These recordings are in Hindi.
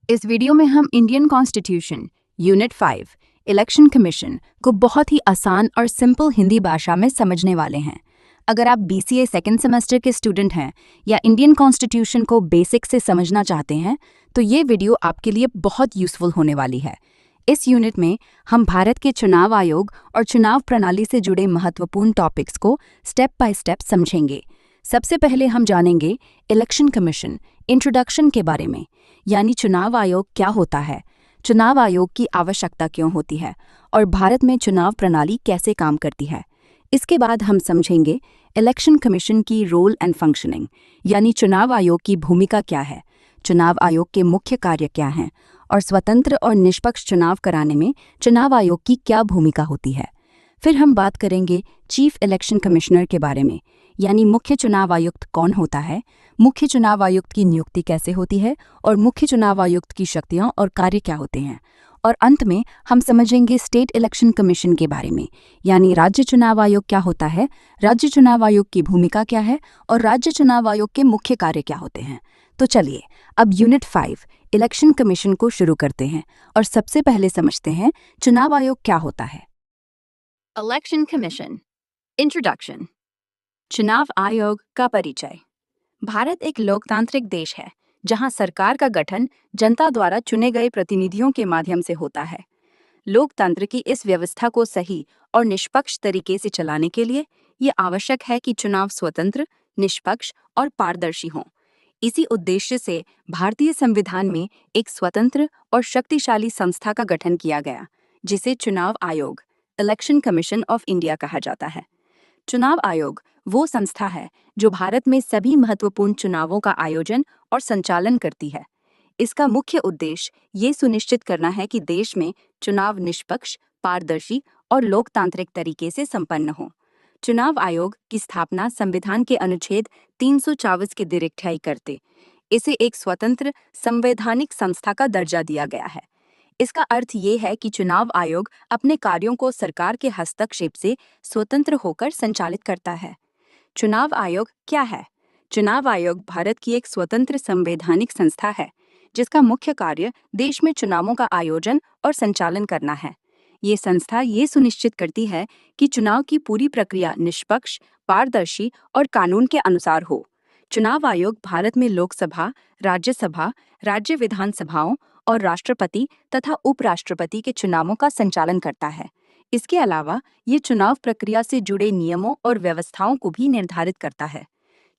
इस वीडियो में हम Indian constitution unit 5 election commission को बहुत ही आसान और सिंपल हिंदी भाषा में समझने वाले हैं। अगर आप बीसीए सेकेंड सेमेस्टर के स्टूडेंट हैं या इंडियन कॉन्स्टिट्यूशन को बेसिक से समझना चाहते हैं तो ये वीडियो आपके लिए बहुत यूजफुल होने वाली है। इस यूनिट में हम भारत के चुनाव आयोग और चुनाव प्रणाली से जुड़े महत्वपूर्ण टॉपिक्स को स्टेप बाय स्टेप समझेंगे। सबसे पहले हम जानेंगे इलेक्शन कमीशन इंट्रोडक्शन के बारे में, यानी चुनाव आयोग क्या होता है, चुनाव आयोग की आवश्यकता क्यों होती है और भारत में चुनाव प्रणाली कैसे काम करती है। इसके बाद हम समझेंगे इलेक्शन कमीशन की रोल एंड फंक्शनिंग, यानी चुनाव आयोग की भूमिका क्या है, चुनाव आयोग के मुख्य कार्य क्या हैं और स्वतंत्र और निष्पक्ष चुनाव कराने में चुनाव आयोग की क्या भूमिका होती है। फिर हम बात करेंगे चीफ इलेक्शन कमिश्नर के बारे में, यानी मुख्य चुनाव आयुक्त कौन होता है, मुख्य चुनाव आयुक्त की नियुक्ति कैसे होती है और मुख्य चुनाव आयुक्त की शक्तियां और कार्य क्या होते हैं। और अंत में हम समझेंगे स्टेट इलेक्शन कमीशन के बारे में, यानी राज्य चुनाव आयोग क्या होता है, राज्य चुनाव आयोग की भूमिका क्या है और राज्य चुनाव आयोग के मुख्य कार्य क्या होते हैं। तो चलिए अब यूनिट 5 इलेक्शन कमीशन को शुरू करते हैं और सबसे पहले समझते हैं चुनाव आयोग क्या होता है। Election commission introduction. चुनाव आयोग का परिचय। भारत एक लोकतांत्रिक देश है जहां सरकार का गठन जनता द्वारा चुने गए प्रतिनिधियों के माध्यम से होता है। लोकतंत्र की इस व्यवस्था को सही और निष्पक्ष तरीके से चलाने के लिए ये आवश्यक है कि चुनाव स्वतंत्र, निष्पक्ष और पारदर्शी हों। इसी उद्देश्य से भारतीय संविधान में एक स्वतंत्र और शक्तिशाली संस्था का गठन किया गया, जिसे चुनाव आयोग इलेक्शन कमीशन ऑफ इंडिया कहा जाता है। चुनाव आयोग वो संस्था है जो भारत में सभी महत्वपूर्ण चुनावों का आयोजन और संचालन करती है। इसका मुख्य उद्देश्य ये सुनिश्चित करना है कि देश में चुनाव निष्पक्ष, पारदर्शी और लोकतांत्रिक तरीके से संपन्न हो। चुनाव आयोग की स्थापना संविधान के अनुच्छेद 324 के दिरिक्ठाई करते इसे एक स्वतंत्र संवैधानिक संस्था का दर्जा दिया गया है। इसका अर्थ ये है कि चुनाव आयोग अपने कार्यों को सरकार के हस्तक्षेप से स्वतंत्र होकर संचालित करता है। चुनाव आयोग क्या है? चुनाव आयोग भारत की एक स्वतंत्र संवैधानिक संस्था है जिसका मुख्य कार्य देश में चुनावों का आयोजन और संचालन करना है। ये संस्था ये सुनिश्चित करती है कि चुनाव की पूरी प्रक्रिया निष्पक्ष, पारदर्शी और कानून के अनुसार हो। चुनाव आयोग भारत में लोकसभा, राज्यसभा, राज्य विधानसभाओं और राष्ट्रपति तथा उपराष्ट्रपति के चुनावों का संचालन करता है। इसके अलावा ये चुनाव प्रक्रिया से जुड़े नियमों और व्यवस्थाओं को भी निर्धारित करता है।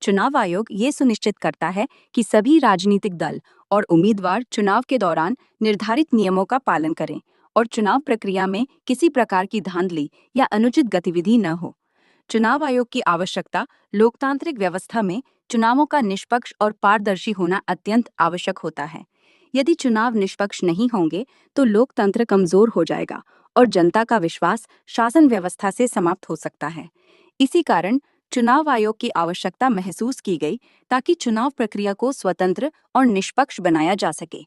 चुनाव आयोग ये सुनिश्चित करता है कि सभी राजनीतिक दल और उम्मीदवार चुनाव के दौरान निर्धारित नियमों का पालन करें और चुनाव प्रक्रिया में किसी प्रकार की धांधली या अनुचित गतिविधि न हो। चुनाव आयोग की आवश्यकता लोकतांत्रिक व्यवस्था में चुनावों का निष्पक्ष और पारदर्शी होना अत्यंत आवश्यक होता है। यदि चुनाव निष्पक्ष नहीं होंगे तो लोकतंत्र कमजोर हो जाएगा और जनता का विश्वास शासन व्यवस्था से समाप्त हो सकता है। इसी कारण चुनाव आयोग की आवश्यकता महसूस की गई ताकि चुनाव प्रक्रिया को स्वतंत्र और निष्पक्ष बनाया जा सके।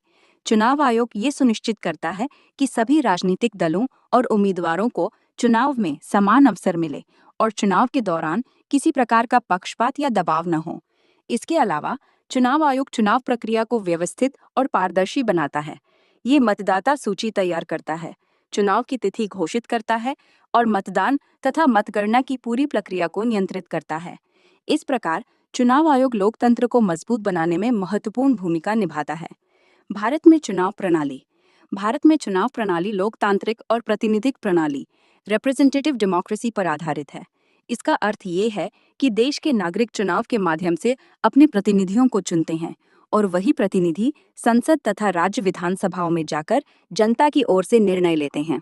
चुनाव आयोग ये सुनिश्चित करता है कि सभी राजनीतिक दलों और उम्मीदवारों को चुनाव में समान अवसर मिले और चुनाव के दौरान किसी प्रकार का पक्षपात या दबाव न हो। इसके अलावा चुनाव आयोग चुनाव प्रक्रिया को व्यवस्थित और पारदर्शी बनाता है। ये मतदाता सूची तैयार करता है, चुनाव की तिथि घोषित करता है और मतदान तथा मतगणना की पूरी प्रक्रिया को नियंत्रित करता है। इस प्रकार चुनाव आयोग लोकतंत्र को मजबूत बनाने में महत्वपूर्ण भूमिका निभाता है। भारत में चुनाव प्रणाली। भारत में चुनाव प्रणाली लोकतांत्रिक और प्रातिनिधिक प्रणाली रिप्रेजेंटेटिव डेमोक्रेसी पर आधारित है। इसका अर्थ ये है कि देश के नागरिक चुनाव के माध्यम से अपने प्रतिनिधियों को चुनते हैं और वही प्रतिनिधि संसद तथा राज्य विधानसभाओं में जाकर जनता की ओर से निर्णय लेते हैं।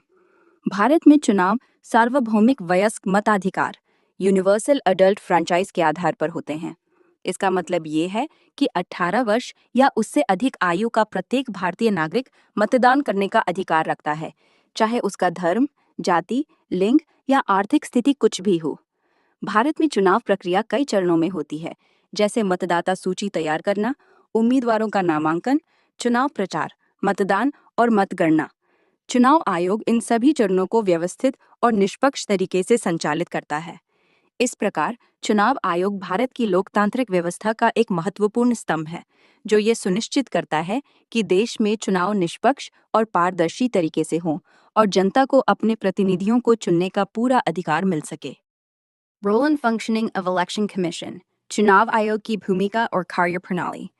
भारत में चुनाव सार्वभौमिक वयस्क मताधिकार यूनिवर्सल अडल्ट फ्रेंचाइज के आधार पर होते हैं। इसका मतलब ये है कि 18 वर्ष या उससे अधिक आयु का प्रत्येक भारतीय नागरिक मतदान करने का अधिकार रखता है, चाहे उसका धर्म, जाति, लिंग या आर्थिक स्थिति कुछ भी हो। भारत में चुनाव प्रक्रिया कई चरणों में होती है, जैसे मतदाता सूची तैयार करना, उम्मीदवारों का नामांकन, चुनाव प्रचार, मतदान और मतगणना। चुनाव आयोग इन सभी चरणों को व्यवस्थित और निष्पक्ष तरीके से संचालित करता है। इस प्रकार चुनाव आयोग भारत की लोकतांत्रिक व्यवस्था का एक महत्वपूर्ण स्तंभ है, जो ये सुनिश्चित करता है कि देश में चुनाव निष्पक्ष और पारदर्शी तरीके से हों और जनता को अपने प्रतिनिधियों को चुनने का पूरा अधिकार मिल सके। Role and functioning of election commission, चुनाव आयोग की भूमिका और कार्यप्रणाली।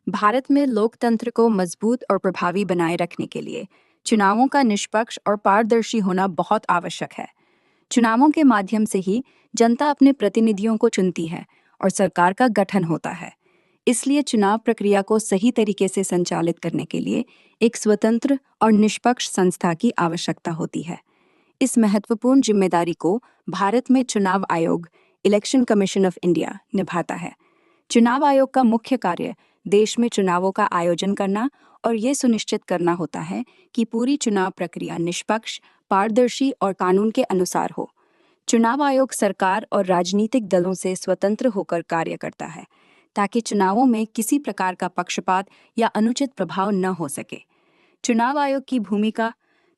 भारत में लोकतंत्र को मजबूत और प्रभावी बनाए रखने के लिए चुनावों का निष्पक्ष और पारदर्शी होना बहुत आवश्यक है। चुनावों के माध्यम से ही जनता अपने प्रतिनिधियों को चुनती है और सरकार का गठन होता है। इसलिए चुनाव प्रक्रिया को सही तरीके से संचालित करने के लिए एक स्वतंत्र और निष्पक्ष संस्था की आवश्यकता होती है। इस महत्वपूर्ण जिम्मेदारी को भारत में चुनाव आयोग, इलेक्शन कमीशन ऑफ इंडिया, निभाता है। चुनाव आयोग का मुख्य कार्य देश में चुनावों का आयोजन करना और ये सुनिश्चित करना होता है कि पूरी चुनाव प्रक्रिया निष्पक्ष, पारदर्शी और कानून के अनुसार हो। चुनाव आयोग सरकार और राजनीतिक दलों से स्वतंत्र होकर कार्य करता है, ताकि चुनावों में किसी प्रकार का पक्षपात या अनुचित प्रभाव न हो सके। चुनाव आयोग की भूमिका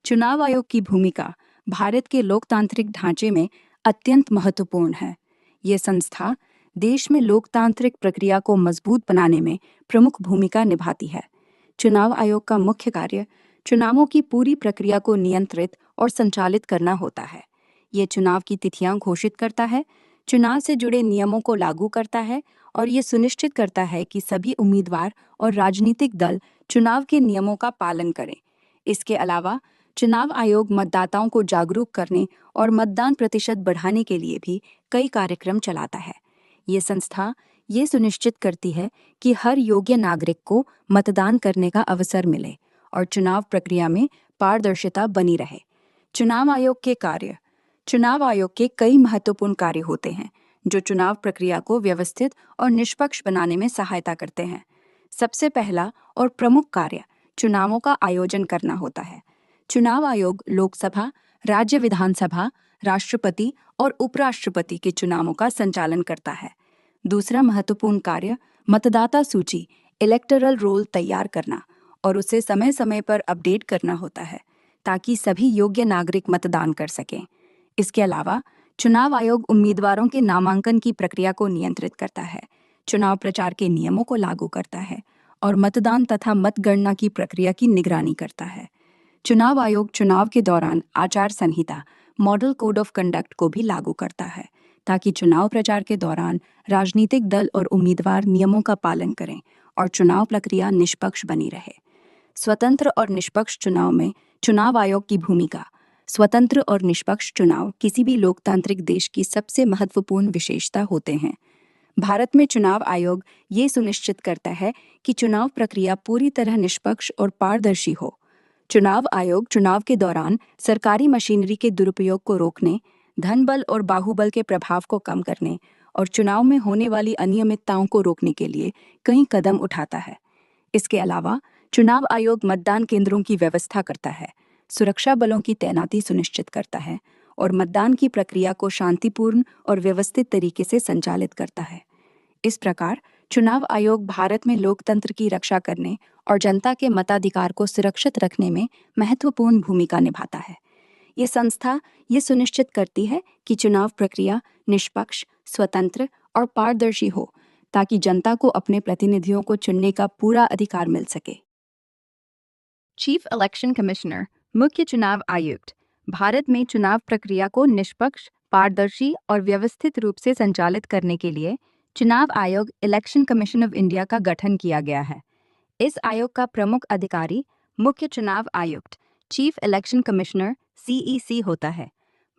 चुनाव आयोग की भूमिका भारत के लोकतांत्रिक ढांचे में अत्यंत महत्वपूर्ण है। ये संस्था देश में लोकतांत्रिक प्रक्रिया को मजबूत बनाने में प्रमुख भूमिका निभाती है। चुनाव आयोग का मुख्य कार्य चुनावों की पूरी प्रक्रिया को नियंत्रित और संचालित करना होता है। ये चुनाव की तिथियां घोषित करता है, चुनाव से जुड़े नियमों को लागू करता है और ये सुनिश्चित करता है कि सभी उम्मीदवार और राजनीतिक दल चुनाव के नियमों का पालन करें। इसके अलावा चुनाव आयोग मतदाताओं को जागरूक करने और मतदान प्रतिशत बढ़ाने के लिए भी कई कार्यक्रम चलाता है। ये संस्था ये सुनिश्चित करती है कि हर योग्य नागरिक को मतदान करने का अवसर मिले और चुनाव प्रक्रिया में पारदर्शिता बनी रहे। चुनाव आयोग के कार्य चुनाव आयोग के कई महत्वपूर्ण कार्य होते हैं, जो चुनाव प्रक्रिया को व्यवस्थित और निष्पक्ष बनाने में सहायता करते हैं। सबसे पहला और प्रमुख कार्य चुनावों का आयोजन करना होता है। चुनाव आयोग लोकसभा, राज्य विधानसभा, राष्ट्रपति और उपराष्ट्रपति के चुनावों का संचालन करता है। दूसरा महत्वपूर्ण कार्य मतदाता सूची इलेक्टोरल रोल तैयार करना और उसे समय समय पर अपडेट करना होता है, ताकि सभी योग्य नागरिक मतदान कर सकें। इसके अलावा चुनाव आयोग उम्मीदवारों के नामांकन की प्रक्रिया को नियंत्रित करता है, चुनाव प्रचार के नियमों को लागू करता है और मतदान तथा मतगणना की प्रक्रिया की निगरानी करता है। चुनाव आयोग चुनाव के दौरान आचार संहिता, मॉडल कोड ऑफ कंडक्ट को भी लागू करता है, ताकि चुनाव प्रचार के दौरान राजनीतिक दल और उम्मीदवार नियमों का पालन करें और चुनाव प्रक्रिया निष्पक्ष बनी रहे। स्वतंत्र और निष्पक्ष चुनाव में चुनाव आयोग की भूमिका स्वतंत्र और निष्पक्ष चुनाव किसी भी लोकतांत्रिक देश की सबसे महत्वपूर्ण विशेषता होते हैं। भारत में चुनाव आयोग ये सुनिश्चित करता है कि चुनाव प्रक्रिया पूरी तरह निष्पक्ष और पारदर्शी हो। चुनाव आयोग चुनाव के दौरान सरकारी मशीनरी के दुरुपयोग को रोकने, धन बल और बाहुबल के प्रभाव को कम करने और चुनाव में होने वाली अनियमितताओं को रोकने के लिए कई कदम उठाता है। इसके अलावा चुनाव आयोग मतदान केंद्रों की व्यवस्था करता है, सुरक्षा बलों की तैनाती सुनिश्चित करता है और मतदान की प्रक्रिया को शांतिपूर्ण और व्यवस्थित तरीके से संचालित करता है। इस प्रकार चुनाव आयोग भारत में लोकतंत्र की रक्षा करने और जनता के मताधिकार को सुरक्षित रखने में महत्वपूर्ण भूमिका निभाता है। ये संस्था ये सुनिश्चित करती है कि चुनाव प्रक्रिया निष्पक्ष, स्वतंत्र और पारदर्शी हो, ताकि जनता को अपने प्रतिनिधियों को चुनने का पूरा अधिकार मिल सके। चीफ इलेक्शन कमिश्नर, मुख्य चुनाव आयुक्त, भारत में चुनाव प्रक्रिया को निष्पक्ष, पारदर्शी और व्यवस्थित रूप से संचालित करने के लिए चुनाव आयोग, इलेक्शन कमीशन ऑफ इंडिया का गठन किया गया है। इस आयोग का प्रमुख अधिकारी मुख्य चुनाव आयुक्त, चीफ इलेक्शन कमिश्नर (CEC) होता है।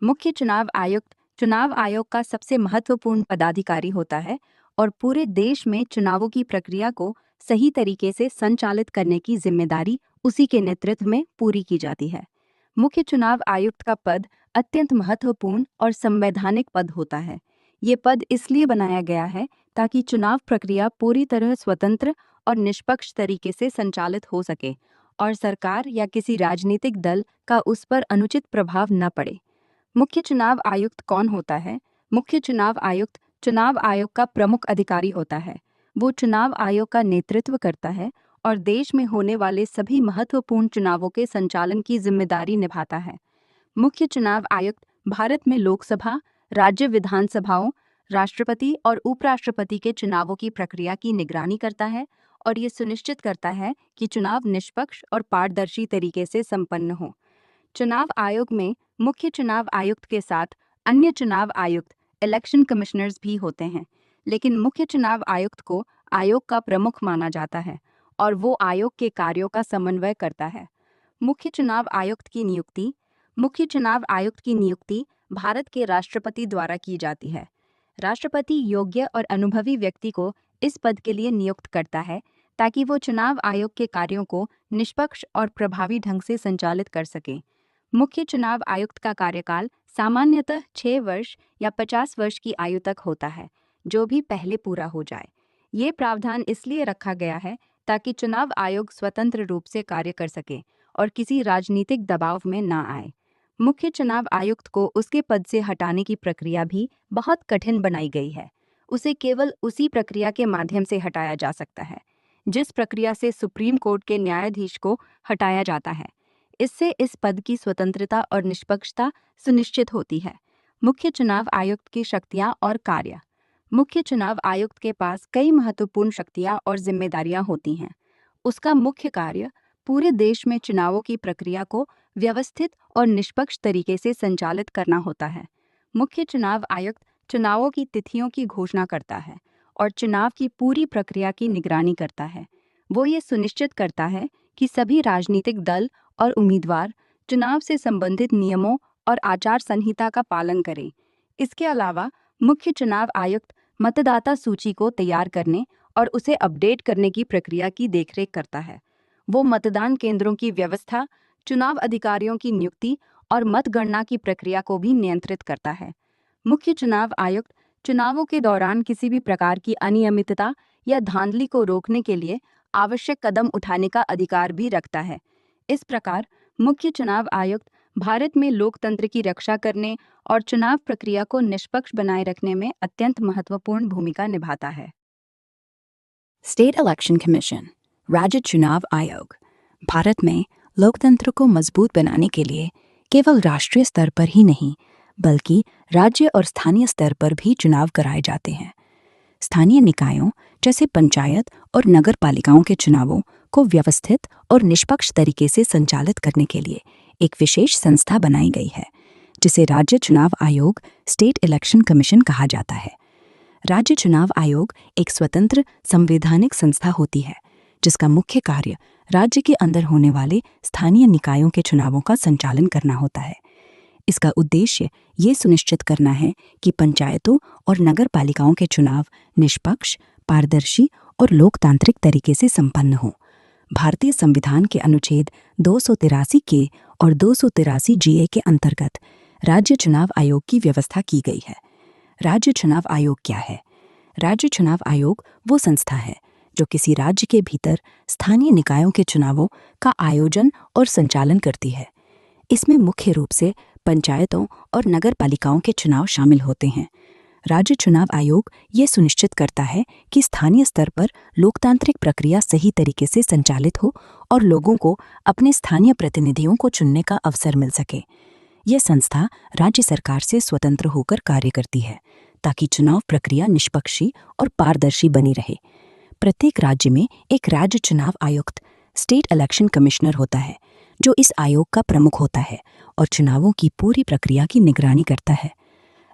मुख्य चुनाव आयुक्त चुनाव आयोग का सबसे महत्वपूर्ण पदाधिकारी होता है और पूरे देश में चुनावों की प्रक्रिया को सही तरीके से संचालित करने की जिम्मेदारी उसी के नेतृत्व में पूरी की जाती है। मुख्य चुनाव आयुक्त का पद अत्यंत महत्वपूर्ण और संवैधानिक पद होता है। ये पद इसलिए बनाया गया है ताकि चुनाव प्रक्रिया पूरी तरह स्वतंत्र और निष्पक्ष तरीके से संचालित हो सके और सरकार या किसी राजनीतिक दल का उस पर अनुचित प्रभाव न पड़े। मुख्य चुनाव आयुक्त कौन होता है? मुख्य चुनाव आयुक्त चुनाव आयोग का प्रमुख अधिकारी होता है। वो चुनाव आयोग का नेतृत्व करता है और देश में होने वाले सभी महत्वपूर्ण चुनावों के संचालन की जिम्मेदारी निभाता है। मुख्य चुनाव आयुक्त भारत में लोकसभा, राज्य विधानसभाओं, राष्ट्रपति और उपराष्ट्रपति के चुनावों की प्रक्रिया की निगरानी करता है और ये सुनिश्चित करता है कि चुनाव निष्पक्ष और पारदर्शी तरीके से संपन्न हो। चुनाव आयोग में मुख्य चुनाव आयुक्त के साथ अन्य चुनाव आयुक्त इलेक्शन कमिश्नर्स भी होते हैं, लेकिन मुख्य चुनाव आयुक्त को आयोग का प्रमुख माना जाता है और वो आयोग के कार्यों का समन्वय करता है। मुख्य चुनाव आयुक्त की नियुक्ति मुख्य चुनाव आयुक्त की नियुक्ति भारत के राष्ट्रपति द्वारा की जाती है। राष्ट्रपति योग्य और अनुभवी व्यक्ति को इस पद के लिए नियुक्त करता है ताकि वो चुनाव आयोग के कार्यों को निष्पक्ष और प्रभावी ढंग से संचालित कर सके। मुख्य चुनाव आयुक्त का कार्यकाल सामान्यतः 6 वर्ष या 50 वर्ष की आयु तक होता है, जो भी पहले पूरा हो जाए। ये प्रावधान इसलिए रखा गया है ताकि चुनाव आयोग स्वतंत्र रूप से कार्य कर सके और किसी राजनीतिक दबाव में ना आए। मुख्य चुनाव आयुक्त को उसके पद से हटाने की प्रक्रिया भी बहुत कठिन बनाई गई है। उसे केवल उसी प्रक्रिया के माध्यम से हटाया जा सकता है जिस प्रक्रिया से सुप्रीम कोर्ट के न्यायाधीश को हटाया जाता है। इससे इस पद की स्वतंत्रता और निष्पक्षता सुनिश्चित होती है। मुख्य चुनाव आयुक्त की शक्तियां और कार्य मुख्य चुनाव आयुक्त के पास कई महत्वपूर्ण शक्तियां और जिम्मेदारियां होती हैं। उसका मुख्य कार्य पूरे देश में चुनावों की प्रक्रिया को व्यवस्थित और निष्पक्ष तरीके से संचालित करना होता है। मुख्य चुनाव आयुक्त चुनावों की तिथियों की घोषणा करता है और चुनाव की पूरी प्रक्रिया की निगरानी करता है। वो ये सुनिश्चित करता है कि सभी राजनीतिक दल और उम्मीदवार चुनाव से संबंधित नियमों और आचार संहिता का पालन करें। इसके अलावा मुख्य चुनाव आयुक्त मतदाता सूची को तैयार करने और उसे अपडेट करने की प्रक्रिया की देखरेख करता है। वो मतदान केंद्रों की व्यवस्था, चुनाव अधिकारियों की नियुक्ति और मतगणना की प्रक्रिया को भी नियंत्रित करता है। मुख्य चुनाव आयुक्त चुनावों के दौरान किसी भी प्रकार की अनियमितता या धांधली को रोकने के लिए आवश्यक कदम उठाने का अधिकार भी रखता है। इस प्रकार मुख्य चुनाव आयुक्त भारत में लोकतंत्र की रक्षा करने और चुनाव प्रक्रिया को निष्पक्ष बनाए रखने में अत्यंत महत्वपूर्ण भूमिका निभाता है। स्टेट इलेक्शन कमीशन, राज्य चुनाव आयोग, भारत में लोकतंत्र को मजबूत बनाने के लिए केवल राष्ट्रीय स्तर पर ही नहीं बल्कि राज्य और स्थानीय स्तर पर भी चुनाव कराए जाते हैं। स्थानीय निकायों जैसे पंचायत और नगर पालिकाओं के चुनावों को व्यवस्थित और निष्पक्ष तरीके से संचालित करने के लिए एक विशेष संस्था बनाई गई है जिसे राज्य चुनाव आयोग, स्टेट इलेक्शन कमीशन कहा जाता है। राज्य चुनाव आयोग एक स्वतंत्र संवैधानिक संस्था होती है जिसका मुख्य कार्य राज्य के अंदर होने वाले स्थानीय निकायों के चुनावों का संचालन करना होता है। इसका उद्देश्य ये सुनिश्चित करना है कि पंचायतों और नगर पालिकाओं के चुनाव निष्पक्ष, पारदर्शी और लोकतांत्रिक तरीके से संपन्न हों। भारतीय संविधान के अनुच्छेद 283 के और 283 जीए के अंतर्गत राज्य चुनाव आयोग की व्यवस्था की गई है। राज्य चुनाव आयोग क्या है? राज्य चुनाव आयोग वो संस्था है जो किसी राज्य के भीतर स्थानीय निकायों के चुनावों का आयोजन और संचालन करती है। इसमें मुख्य रूप से पंचायतों और नगर पालिकाओं के चुनाव शामिल होते हैं। राज्य चुनाव आयोग ये सुनिश्चित करता है कि स्थानीय स्तर पर लोकतांत्रिक प्रक्रिया सही तरीके से संचालित हो और लोगों को अपने स्थानीय प्रतिनिधियों को चुनने का अवसर मिल सके। यह संस्था राज्य सरकार से स्वतंत्र होकर कार्य करती है ताकि चुनाव प्रक्रिया निष्पक्षी और पारदर्शी बनी रहे। प्रत्येक राज्य में एक राज्य चुनाव आयुक्त, स्टेट इलेक्शन कमिश्नर होता है जो इस आयोग का प्रमुख होता है और चुनावों की पूरी प्रक्रिया की निगरानी करता है।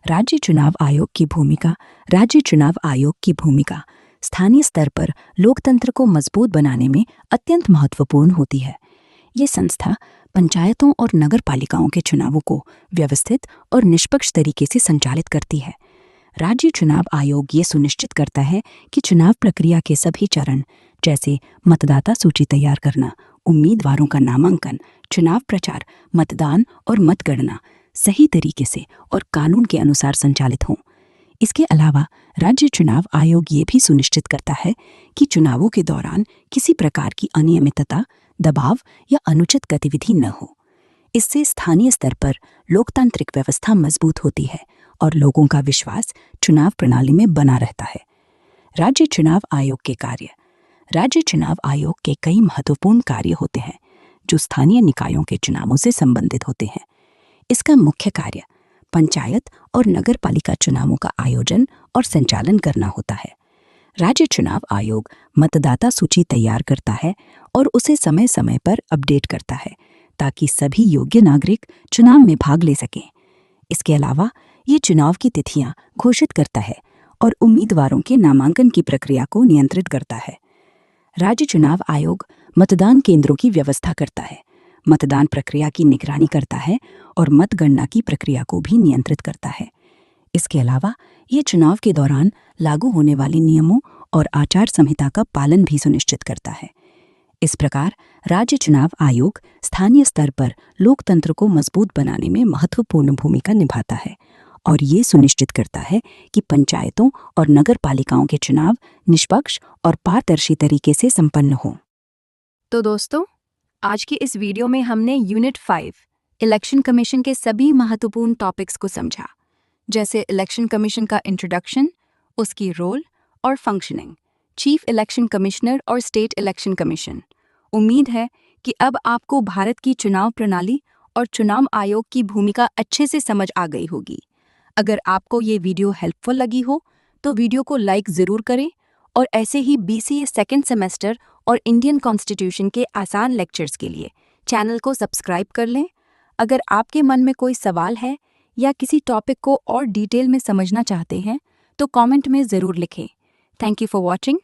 राज्य चुनाव आयोग की भूमिका राज्य चुनाव आयोग की भूमिका स्थानीय स्तर पर लोकतंत्र को मजबूत बनाने में अत्यंत महत्वपूर्ण होती है। ये संस्था पंचायतों और नगर पालिकाओं के चुनावों को व्यवस्थित और निष्पक्ष तरीके से संचालित करती है। राज्य चुनाव आयोग ये सुनिश्चित करता है कि चुनाव प्रक्रिया के सभी चरण जैसे मतदाता सूची तैयार करना, उम्मीदवारों का नामांकन, चुनाव प्रचार, मतदान और मतगणना सही तरीके से और कानून के अनुसार संचालित हों। इसके अलावा राज्य चुनाव आयोग ये भी सुनिश्चित करता है कि चुनावों के दौरान किसी प्रकार की अनियमितता, दबाव या अनुचित गतिविधि न हो। इससे स्थानीय स्तर पर लोकतांत्रिक व्यवस्था मजबूत होती है और लोगों का विश्वास चुनाव प्रणाली में बना रहता है। राज्य चुनाव आयोग के कार्य। राज्य चुनाव आयोग के कई महत्वपूर्ण कार्य होते हैं जो स्थानीय निकायों के चुनावों से संबंधित होते हैं। इसका मुख्य कार्य पंचायत और नगर पालिका चुनावों का आयोजन और संचालन करना होता है। राज्य चुनाव आयोग मतदाता सूची तैयार करता है और उसे समय समय पर अपडेट करता है ताकि सभी योग्य नागरिक चुनाव में भाग ले सकें। इसके अलावा ये चुनाव की तिथियां घोषित करता है और उम्मीदवारों के नामांकन की प्रक्रिया को नियंत्रित करता है। राज्य चुनाव आयोग मतदान केंद्रों की व्यवस्था करता है, मतदान प्रक्रिया की निगरानी करता है और मतगणना की प्रक्रिया को भी नियंत्रित करता है। इसके अलावा ये चुनाव के दौरान लागू होने वाले नियमों और आचार संहिता का पालन भी सुनिश्चित करता है। इस प्रकार राज्य चुनाव आयोग स्थानीय स्तर पर लोकतंत्र को मजबूत बनाने में महत्वपूर्ण भूमिका निभाता है और ये सुनिश्चित करता है कि पंचायतों और नगर पालिकाओं के चुनाव निष्पक्ष और पारदर्शी तरीके से संपन्न हों। तो दोस्तों, आज की इस वीडियो में हमने यूनिट 5 इलेक्शन कमीशन के सभी महत्वपूर्ण टॉपिक्स को समझा, जैसे इलेक्शन कमीशन का इंट्रोडक्शन, उसकी रोल और फंक्शनिंग, चीफ इलेक्शन कमिश्नर और स्टेट इलेक्शन कमीशन। उम्मीद है कि अब आपको भारत की चुनाव प्रणाली और चुनाव आयोग की भूमिका अच्छे से समझ आ गई होगी। अगर आपको ये वीडियो हेल्पफुल लगी हो तो वीडियो को लाइक ज़रूर करें और ऐसे ही BCA सेकेंड सेमेस्टर और इंडियन कॉन्स्टिट्यूशन के आसान लेक्चर्स के लिए चैनल को सब्सक्राइब कर लें। अगर आपके मन में कोई सवाल है या किसी टॉपिक को और डिटेल में समझना चाहते हैं तो कमेंट में ज़रूर लिखें। Thank you for watching.